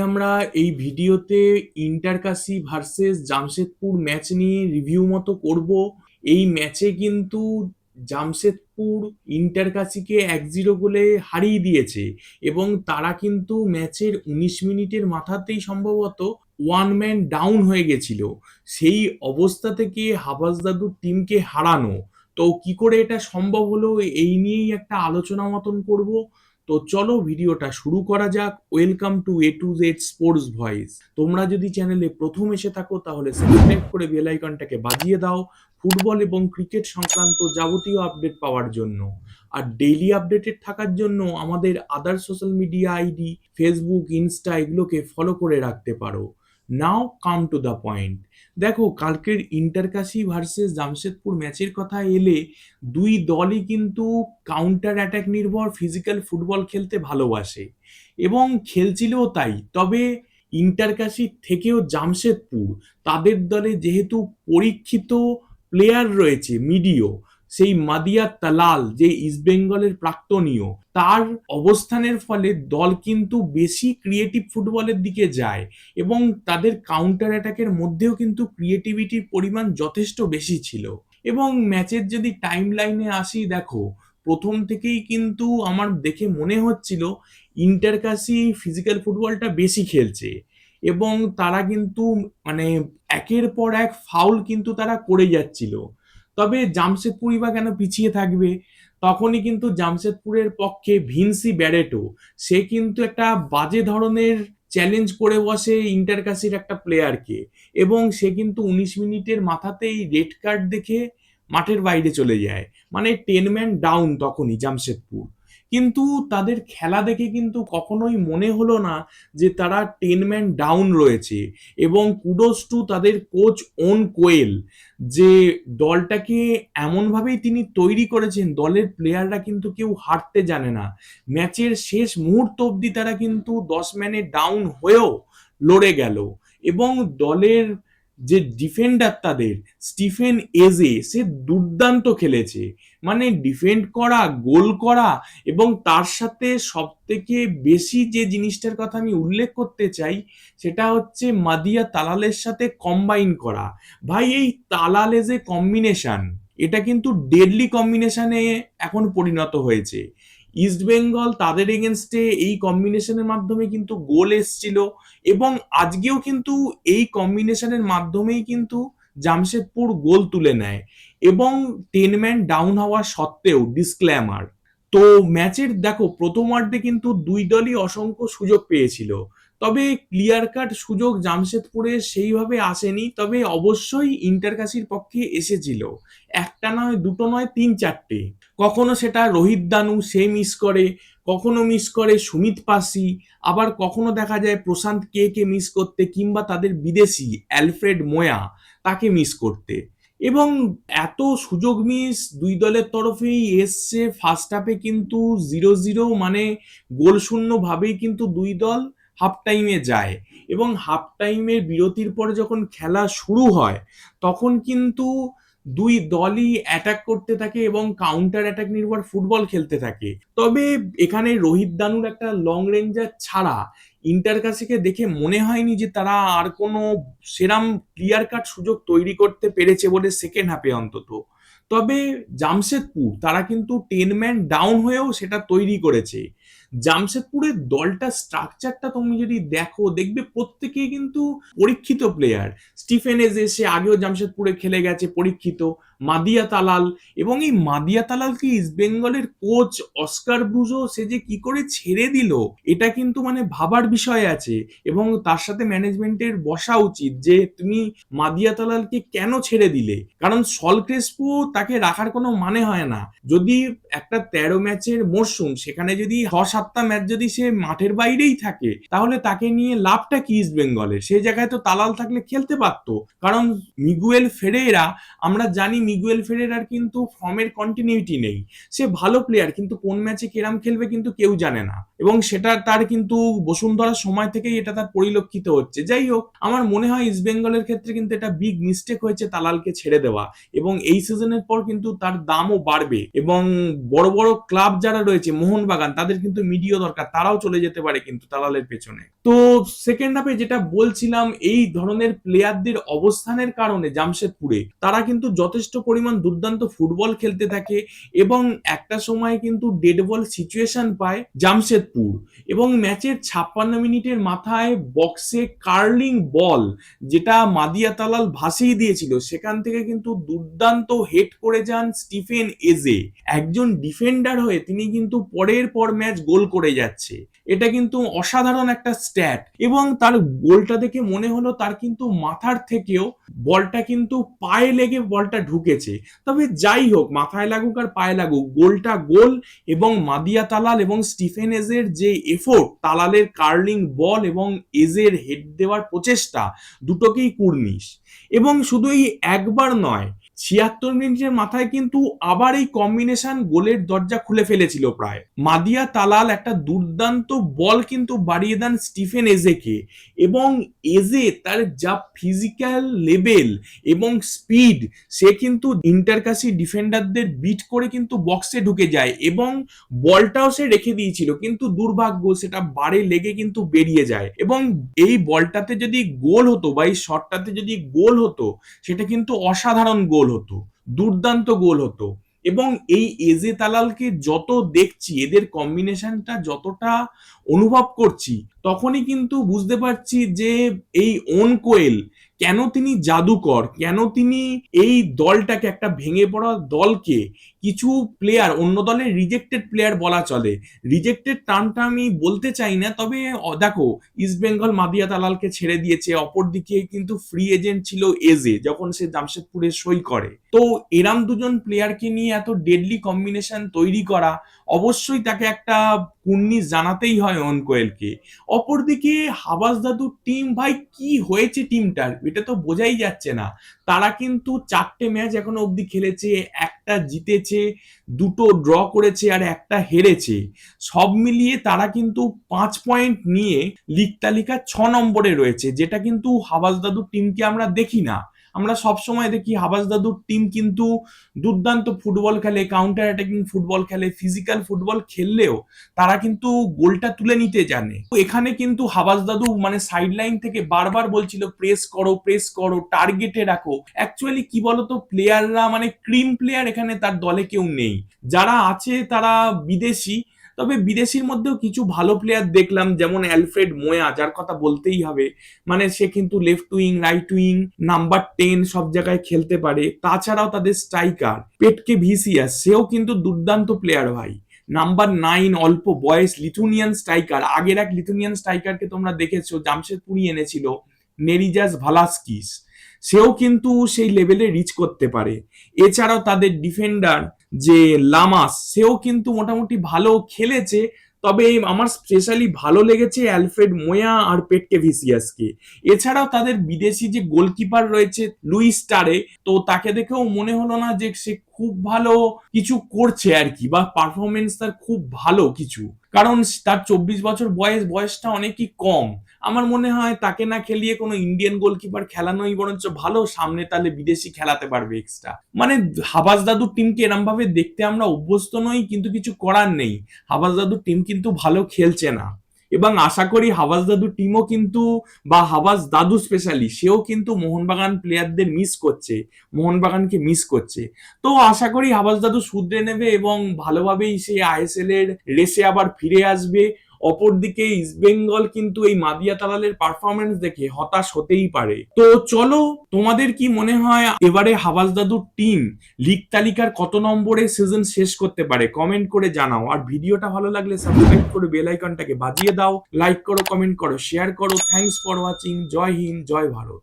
আমরা এই ভিডিওতে ইন্টারকাশি ভার্সেস জামশেদপুর ম্যাচ নিয়ে রিভিউ মতো করব। এই ম্যাচে কিন্তু জামশেদপুর ইন্টারকাশিকে 1-0 গোলে হারিয়ে দিয়েছে এবং তারা কিন্তু ম্যাচের 19 মিনিটের মাথাতেই সম্ভবত ওয়ান ম্যান ডাউন হয়ে গেছিল। সেই অবস্থা থেকে হাবাস দাদুর টিমকে হারানো, তো কি করে এটা সম্ভব হলো এই নিয়েই একটা আলোচনা মতন করব। তো চলো ভিডিওটা শুরু করা যাক। Welcome to A to Z sports voice. তোমরা যদি চ্যানেলে প্রথম এসে থাকো তাহলে সাবস্ক্রাইব করে বেল আইকনটাকে বাজিয়ে দাও ফুটবল এবং ক্রিকেট সংক্রান্ত যাবতীয় আপডেট পাওয়ার জন্য। আর ডেইলি আপডেটেড থাকার জন্য আমাদের আদার social media ID Facebook, Insta এগুলোকে ফলো করে রাখতে পারো। নাও কাম টু দ্য পয়েন্ট। দেখো, কালকের ইন্টারকাশি ভার্সেস জামশেদপুর ম্যাচের কথা এলে দুই দলই কিন্তু কাউন্টার অ্যাটাক নির্ভর ফিজিক্যাল ফুটবল খেলতে ভালোবাসে এবং খেলছিলও তাই। তবে ইন্টারকাশির থেকেও জামশেদপুর, তাদের দলে যেহেতু পরীক্ষিত প্লেয়ার রয়েছে মিডিও, সেই মাদিয়া তালাল যে ইস্টবেঙ্গলের প্রাক্তনীয়, তার অবস্থানের ফলে দল কিন্তু বেশি ক্রিয়েটিভ ফুটবলের দিকে যায় এবং তাদের কাউন্টার অ্যাটাকের মধ্যেও কিন্তু ক্রিয়েটিভিটির পরিমাণ যথেষ্ট বেশি ছিল। এবং ম্যাচের যদি টাইম লাইনে আসি, দেখো প্রথম থেকেই কিন্তু আমার দেখে মনে হচ্ছিল ইন্টারকাশি ফিজিক্যাল ফুটবলটা বেশি খেলছে এবং তারা কিন্তু মানে একের পর এক ফাউল কিন্তু তারা করে যাচ্ছিল। তবে জামশেদপুরই বা কেন পিছিয়ে থাকবে? তখনই কিন্তু জামশেদপুরের পক্ষে ভিনসি ব্যারেটো, সে কিন্তু একটা বাজে ধরনের চ্যালেঞ্জ করে বসে ইন্টারকাশির একটা প্লেয়ারকে এবং সে কিন্তু 19 মিনিটের মাথাতেই রেড কার্ড দেখে মাঠের বাইরে চলে যায়। মানে 10 ম্যান ডাউন তখনই জামশেদপুর। কিন্তু তাদের খেলা দেখে কিন্তু কখনোই মনে হলো না যে তারা 10 ম্যান ডাউন রয়েছে। এবং কুডোস টু তাদের কোচ ওন কোয়েল, যে দলটাকে এমনভাবেই তিনি তৈরি করেছেন, দলের প্লেয়াররা কিন্তু কেউ হারতে জানে না। ম্যাচের শেষ মুহূর্ত অবধি তারা কিন্তু 10 ম্যানে ডাউন হয়েও লড়ে গেল এবং দলের যে ডিফেন্ডার তাদের স্টিফেন এজে, সে দুর্দান্ত খেলেছে। মানে ডিফেন্ড করা, গোল করা এবং তার সাথে সব থেকে বেশি যে জিনিসটার কথা আমি উল্লেখ করতে চাই সেটা হচ্ছে মাদিয়া তালালের সাথে কম্বাইন করা। ভাই, এই তালাল এজে কম্বিনেশন, এটা কিন্তু ডেডলি কম্বিনেশনে এখন পরিণত হয়েছে। ইস্ট বেঙ্গল তাদের এগেনস্টে এই কম্বিনেশনের মাধ্যমে কিন্তু গোল এসছিল এবং আজকেও কিন্তু এই কম্বিনেশনের মাধ্যমেই কিন্তু জামশেদপুর গোল তুলে নেয় এবং 10 ম্যান ডাউন হওয়া সত্ত্বেও ডিসক্লেমার। তো ম্যাচের দেখো প্রথমার্ধে কিন্তু দুই দলই অসংখ্য সুযোগ পেয়েছিল, তবে ক্লিয়ার কাট সুযোগ জামশেদপুরে সেইভাবে আসেনি। তবে অবশ্যই ইন্টারকাশির পক্ষে এসেছিল, একটা নয়, দুটো নয়, তিন চারটে। কখনো সেটা রোহিত দানু, সে মিস করে, কখনো মিস করে সুমিত পাসি, আবার কখনো দেখা যায় প্রশান্ত কে মিস করতে, কিংবা তাদের বিদেশি অ্যালফ্রেড মোয়া, তাকে মিস করতে। এবং এত সুযোগ মিস দুই দলের তরফেই এসছে। ফার্স্ট হাফে কিন্তু 0-0, মানে গোল শূন্য ভাবেই কিন্তু দুই দল হাফ টাইমে যায় এবং হাফ টাইমের বিরতির পরে যখন খেলা শুরু হয় তখন কিন্তু দুই দলই অ্যাটাক করতে থাকে এবং কাউন্টার অ্যাটাক নির্ভর ফুটবল খেলতে থাকে। তবে এখানে রোহিত দানুর একটা লং রেঞ্জার ছাড়া ইন্টারকাশিকে দেখে মনে হয়নি যে তারা আর কোনো সেরাম ক্লিয়ার কাট সুযোগ তৈরি করতে পেরেছে বলে সেকেন্ড হাফে অন্তত। তবে জামশেদপুর তারা কিন্তু 10 ম্যান ডাউন হয়েও সেটা তৈরি করেছে। জামশেদপুরের দলটা স্ট্রাকচারটা তুমি যদি দেখো, দেখবে প্রত্যেকেই কিন্তু পরীক্ষিত প্লেয়ার। স্টিফেন এজে, সে আগেও জামশেদপুরে খেলে গেছে, পরীক্ষিত। মাদিয়া তালাল, এবং এই মাদিয়া তালালকে ইস্ট বেঙ্গলের কোচ অস্কার ব্রুজো সে যে কি করে ছেড়ে দিল, এটা কিন্তু মানে ভাবার বিষয় আছে এবং তার সাথে ম্যানেজমেন্টের বসা উচিত যে তুমি মাদিয়া তালালকে কেন ছেড়ে দিলে। কারণ সল ক্রেসপো তাকে রাখার কোনো মানে হয় না। যদি একটা 13 ম্যাচের মরশুম, সেখানে যদি 6-7টা ম্যাচ যদি সে মাঠের বাইরেই থাকে তাহলে তাকে নিয়ে লাভটা কি ইস্ট বেঙ্গলের? সেই জায়গায় তো তালাল থাকলে খেলতে পারতো। কারণ মিগুয়েল ফেরেরা, আমরা জানি মিগুয়েল ফেরেরার কিন্তু ফর্মের কন্টিনিউটি নেই। সে ভালো প্লেয়ার কিন্তু কোন ম্যাচে কেরাম খেলবে কিন্তু কেউ জানে না। এবং সেটা তার কিন্তু বসুন্ধরার সময় থেকেই এটা তার পরিলক্ষিত হচ্ছে। যাই হোক, আমার মনে হয় ইস্ট বেঙ্গলের ক্ষেত্রে কিন্তু এটা বিগ মিস্টেক হয়েছে তালালকে ছেড়ে দেওয়া, এবং এই সিজনের পর কিন্তু তার দামও বাড়বে, এবং বড় বড় ক্লাব যারা রয়েছে মোহনবাগান, তাদের কিন্তু মিডিয়া দরকার, তারাও চলে যেতে পারে কিন্তু তালালের পেছনে। তো সেকেন্ড হাফে যেটা বলছিলাম, এই ধরনের প্লেয়ারদের অবস্থানের কারণে জামশেদপুরে তারা কিন্তু যথেষ্ট পরিমাণ দুর্দান্ত ফুটবল খেলতে থাকে, এবং একটা সময় কিন্তু ডেড বল সিচুয়েশন পায় জামশেদপুর, এবং ম্যাচের 56 মিনিটের মাথায় বক্সে কার্লিং বল যেটা মাদিয়া তালাল ভাসিয়ে দিয়েছিল, সেখান থেকে কিন্তু দুর্দান্ত হেড করে যান স্টিফেন এজে। একজন ডিফেন্ডার হয়ে তিনি কিন্তু পরের পর ম্যাচ গোল করে যাচ্ছে, এটা কিন্তু অসাধারণ একটা স্ট্যাট। এবং তার গোলটা দেখে মনে হলো তার কিন্তু মাথার থেকেও বলটা কিন্তু পায়ে লেগে বলটা ঢুকেছে। তবে যাই হোক, মাথায় লাগুক আর পায়ে লাগুক, গোলটা গোল। এবং মাদিয়া তালাল এবং স্টিফেন এজের যে এফোর্ট, তালালের কার্লিং বল এবং এজের হেড দেওয়ার প্রচেষ্টা, দুটোকেই কুর্নিশ। এবং শুধু এই একবার নয়, 76 মিনিটের মাথায় কিন্তু আবার এই কম্বিনেশন গোলের দরজা খুলে ফেলেছিল প্রায়। মাদিয়া তালাল একটা দুর্দান্ত বল কিন্তু বাড়িয়ে দেন স্টিফেন এজেকে, এবং এজে তার যা ফিজিক্যাল লেভেল এবং স্পিড, সে কিন্তু ইন্টারকাসি ডিফেন্ডারদের বিট করে কিন্তু বক্সে ঢুকে যায়, এবং বলটাও সে রেখে দিয়েছিল, কিন্তু দুর্ভাগ্য সেটা বারে লেগে কিন্তু বেরিয়ে যায়। এবং এই বলটাতে যদি গোল হতো বা এই শটটাতে যদি গোল হতো, সেটা কিন্তু অসাধারণ গোল হতো, দুর্দান্ত গোল হতো। এবং এই এজে তালালকে যত দেখছি, এদের কম্বিনেশনটা যতটা অনুভব করছি, তখনই কিন্তু বুঝতে পারছি যে এই ওন কোয়েল কেন তিনি জাদুকর, কেন তিনি এই দলটাকে, একটা ভেঙে পড়া দলকে, কিছু প্লেয়ার অন্য দলের রিজেক্টেড প্লেয়ার বলা চলে, রিজেক্টেড টার্মটা আমি বলতে চাই না, তবে দেখো ইস্ট বেঙ্গল মাদিয়া তালালকে ছেড়ে দিয়েছে, অপরদিকে কিন্তু ফ্রি এজেন্ট ছিল এজে যখন সে জামশেদপুরে সই করে। তো এরাম দুজন প্লেয়ারকে নিয়ে এত ডেডলি কম্বিনেশন তৈরি করা, অবশ্যই তাকে একটা কুর্নিশ জানাতেই হয় অন কোয়েলকে। অপরদিকে হাবাস দাদুর টিম, ভাই কি হয়েছে টিমটার, এটা তো বোঝাই যাচ্ছে না। তারা কিন্তু 4টে ম্যাচ এখনো অবধি খেলেছে, একটা জিতেছে, দুটো ড্র করেছে আর একটা হেরেছে। সব মিলিয়ে তারা কিন্তু 5 পয়েন্ট নিয়ে লিগ তালিকার 6 নম্বরে রয়েছে, যেটা কিন্তু হাবাস দাদুর টিমকে আমরা দেখি না। আমরা সব সময় দেখি হাবাস দাদুর টিম কিন্তু দুর্দান্ত ফুটবল খেলে, কাউন্টার অ্যাটাকিং ফুটবল খেলে, ফিজিক্যাল ফুটবল খেললেও তারা কিন্তু গোলটা তুলে নিতে জানে। এখানে কিন্তু হাবাস দাদু মানে সাইড লাইন থেকে বারবার বলছিল প্রেস করো, প্রেস করো, টার্গেটে রাখো। অ্যাকচুয়ালি কি বলতো, প্লেয়াররা মানে ক্রিম প্লেয়ার এখানে তার দলে কেউ নেই, যারা আছে তারা বিদেশি। তবে বিদেশির মধ্যেও কিছু ভালো প্লেয়ার দেখলাম, যেমন অ্যালফ্রেড মোয়া, যার কথা বলতেই হবে। মানে সে কিন্তু left wing, right wing, number 10 সব জায়গায় খেলতে পারে। তাছাড়াও তাদের স্ট্রাইকার পেটকে ভিসিয়াস, সেও কিন্তু দুর্দান্ত প্লেয়ার ভাই। নাম্বার 9 অল্প বয়স লিথুনিয়ান স্ট্রাইকার, আগের এক লিথুনিয়ান স্ট্রাইকারকে তোমরা দেখেছো, জামশেদপুরই এনেছিল, নেরিজাস ভালাস্কিস, সেও কিন্তু সেই লেভেলে রিচ করতে পারে। এছাড়াও তাদের ডিফেন্ডার যে লামাস, সেও কিন্তু মোটামুটি ভালো খেলেছে। তবে আমার স্পেশালি ভালো লেগেছে অ্যালফ্রেড মোয়া আর পেটকে ভিসিয়াসকে। এছাড়াও তাদের বিদেশি যে গোলকিপার রয়েছে লুইস টারে, তো তাকে দেখেও মনে হলো না যে সে খুব ভালো কিছু করছে আর কি, বা পারফরমেন্স তার খুব ভালো কিছু, কারণ তার 24 বছর বয়স, বয়সটা অনেকই কম। আমার মনে হয় তাকে না খেলিয়ে কোনো ইন্ডিয়ান গোলকিপার খেলানোই বরঞ্চ ভালো, সামনে তাহলে বিদেশি খেলাতে পারবে এক্সট্রা। মানে হাবাস দাদুর টিমকে এরম ভাবে দেখতে আমরা অভ্যস্ত নই, কিন্তু কিছু করার নেই, হাবাস দাদুর টিম কিন্তু ভালো খেলছে না। এবং আশা করি হাবাস দাদুর টিমও কিন্তু, বা হাবাস দাদু স্পেশালি, সেও কিন্তু মোহনবাগান প্লেয়ারদের মিস করছে, মোহনবাগানকে মিস করছে। তো আশা করি হাবাস দাদু শুধরে নেবে এবং ভালোভাবেই সে আইএসএল এর রেসে আবার ফিরে আসবে। অপরদিকে ইস্টবেঙ্গল কিন্তু এই মাদিয়া তালালের পারফরমেন্স দেখে হতাশ হতেই পারে। তো চলো, তোমাদের কি মনে হয় এবারে হাবাস দাদুর টিম লিগ তালিকার কত নম্বরে সিজন শেষ করতে পারে, কমেন্ট করে জানাও। আর ভিডিওটা ভালো লাগলে সাবস্ক্রাইব করে বেল আইকনটাকে বাজিয়ে দাও, লাইক করো, কমেন্ট করো, শেয়ার করো। Thanks for watching. জয় হিন্দ, জয় ভারত।